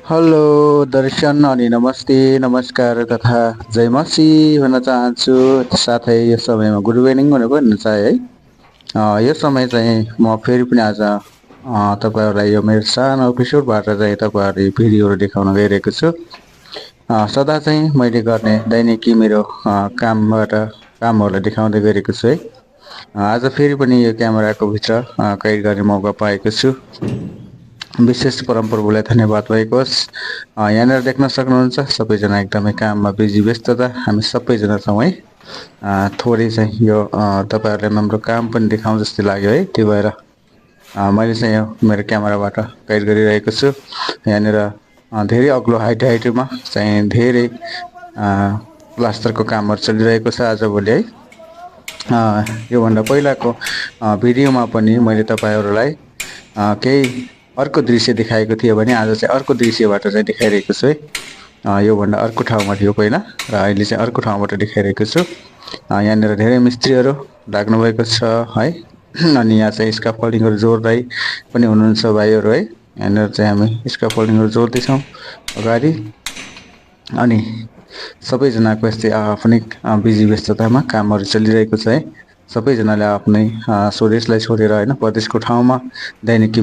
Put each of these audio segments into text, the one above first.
Hello दर्शन अनि नमस्ते नमस्कार तथा जय मसी भन्न चाहन्छु। साथै यो समयमा गुड इभिनिङ भनेर पनि भन्न चाहे है। यो समय चाहिँ म फेरि पनि आज तपाईँहरूलाई यो मेरो सानो एपिसोडबाट चाहिँ तपाईँहरूले भिडियोहरू देखाउन गइरहेको छु। सदा चाहिँ मैले गर्ने दैनिकी मेरो कामहरूलाई देखाउँदै गइरहेको छु है। आज फेरि पनि यो क्यामेराको भित्र कैद गर्ने मौका पाएको छु। विशेष परमप्रभुलाई धन्यवाद भएको होस्। यहाँनिर देख्न सक्नुहुन्छ सबैजना एकदमै काममा बिजी व्यस्तता हामी सबैजना छौँ है। थोरै चाहिँ यो तपाईँहरूलाई हाम्रो काम पनि देखाउँ जस्तै लाग्यो है। त्यो भएर मैले चाहिँ यो मेरो क्यामेराबाट कैद गरिरहेको छु। यहाँनिर धेरै अग्लो हाइटमा चाहिँ धेरै प्लास्टरको कामहरू चलिरहेको छ आजभोलि है। योभन्दा पहिलाको भिडियोमा पनि मैले तपाईँहरूलाई केही अर्को दृश्य देखाएको थियो भने आज चाहिँ अर्को दृश्यबाट चाहिँ देखाइरहेको छु है। योभन्दा अर्को ठाउँमा थियो पहिला र अहिले चाहिँ अर्को ठाउँबाट देखाइरहेको छु। यहाँनिर धेरै मिस्त्रीहरू लाग्नुभएको छ है। अनि यहाँ चाहिँ स्काफोल्डिङहरू जोड्दै पनि हुनुहुन्छ भाइहरू है। यहाँनिर चाहिँ हामी स्काफोल्डिङहरू जोड्दैछौँ अगाडि। अनि सबैजनाको यस्तै आफ्नै बिजी व्यस्ततामा कामहरू चलिरहेको छ है। सबैजनाले आफ्नै स्वदेशलाई छोडेर होइन परदेशको ठाउँमा दैनिकी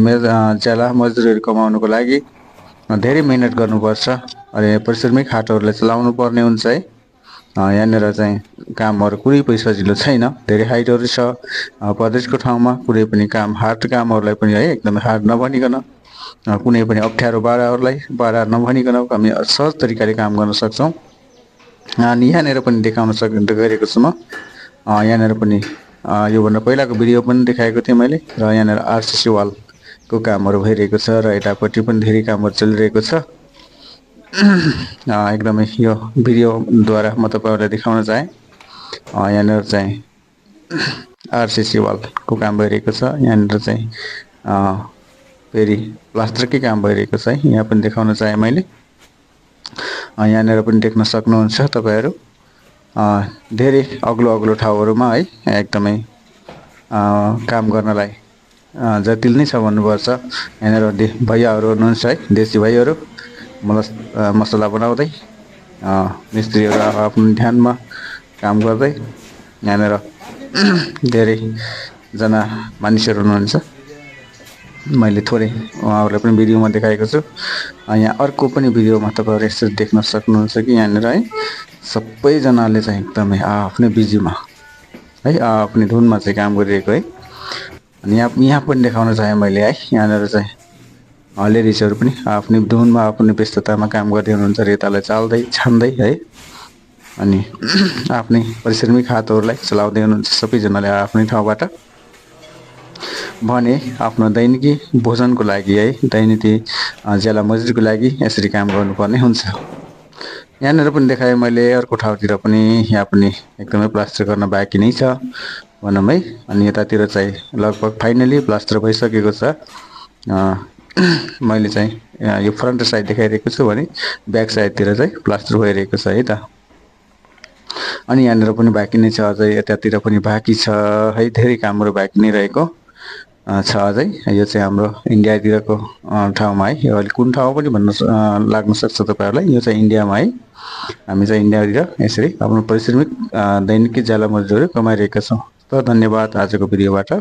ज्याला मजदुरीहरू कमाउनुको लागि धेरै मिहिनेत गर्नुपर्छ। अनि परिश्रमिक हातहरूलाई चलाउनु पर्ने हुन्छ है। यहाँनिर चाहिँ कामहरू कुनै पनि सजिलो छैन। धेरै हाइटहरू छ परदेशको ठाउँमा। कुनै पनि काम हार्ड कामहरूलाई पनि है एकदमै हार्ड नभनिकन कुनै पनि अप्ठ्यारो बाधा नभनिकन हामी सहज तरिकाले काम गर्न सक्छौँ। अनि यहाँनिर पनि देखाउन गइरहेको छु म। यहाँनिर पनि योभन्दा पहिलाको भिडियो पनि देखाएको थिएँ मैले। र यहाँनिर आरसिसी वालको कामहरू भइरहेको छ र यतापट्टि पनि धेरै कामहरू चलिरहेको छ। एकदमै यो भिडियोद्वारा म तपाईँहरूलाई देखाउन चाहेँ। यहाँनिर चाहिँ आरसिसी वालको काम भइरहेको छ। यहाँनिर चाहिँ फेरि प्लास्टरकै काम भइरहेको छ है। यहाँ पनि देखाउन चाहेँ मैले। यहाँनिर पनि देख्न सक्नुहुन्छ तपाईँहरू धेरै अग्लो ठाउँहरूमा है एकदमै काम गर्नलाई जटिल नै छ भन्नुपर्छ। यहाँनिर भैयाहरू हुनुहुन्छ है, देशी भाइहरू मसला बनाउँदै मिस्त्रीहरू आफ्नो ध्यानमा काम गर्दै। यहाँनिर धेरैजना मानिसहरू हुनुहुन्छ। मैले थोरै उहाँहरूलाई पनि भिडियोमा देखाएको छु। यहाँ अर्को पनि भिडियोमा तपाईँहरू यसरी देख्न सक्नुहुन्छ कि यहाँनिर है सबैजनाले चाहिँ एकदमै आफ्नै बिजीमा है आफ्नै धुनमा चाहिँ काम गरिरहेको है। अनि यहाँ पनि देखाउन चाहेँ मैले है। यहाँनिर चाहिँ लेडिजहरू पनि आफ्नै धुनमा आफ्नै व्यस्ततामा काम गर्दै हुनुहुन्छ। रेतालाई चाल्दै छान्दै है। अनि आफ्नै परिश्रमिक हातहरूलाई चलाउँदै हुनुहुन्छ सबैजनाले आफ्नै ठाउँबाट। भने आफ्नो दैनिकी भोजनको लागि है दैनिकी ज्याला मजुरीको लागि यसरी काम गर्नुपर्ने हुन्छ। यहाँनिर पनि देखाएँ मैले अर्को ठाउँतिर पनि। यहाँ पनि एकदमै प्लास्टर गर्न बाँकी नै छ भनौँ है। अनि यतातिर चाहिँ लगभग फाइनली प्लास्टर भइसकेको छ। मैले चाहिँ यो फ्रन्ट साइड देखाइरहेको छु भने ब्याक साइडतिर चाहिँ प्लास्टर भइरहेको छ है त। अनि यहाँनिर पनि बाँकी नै छ अझै। यतातिर पनि बाँकी छ है। धेरै कामहरू बाँकी नै रहेको छ अझै। यो चाहिँ हाम्रो इन्डियातिरको ठाउँमा है। यो अहिले कुन ठाउँ पनि भन्न लाग्न सक्छ तपाईँहरूलाई। यो चाहिँ इन्डियामा है। हामी चाहिँ इन्डियातिर यसरी आफ्नो परिश्रमिक दैनिकी ज्याला मजदुरी कमाइरहेका छौँ। त धन्यवाद आजको भिडियोबाट।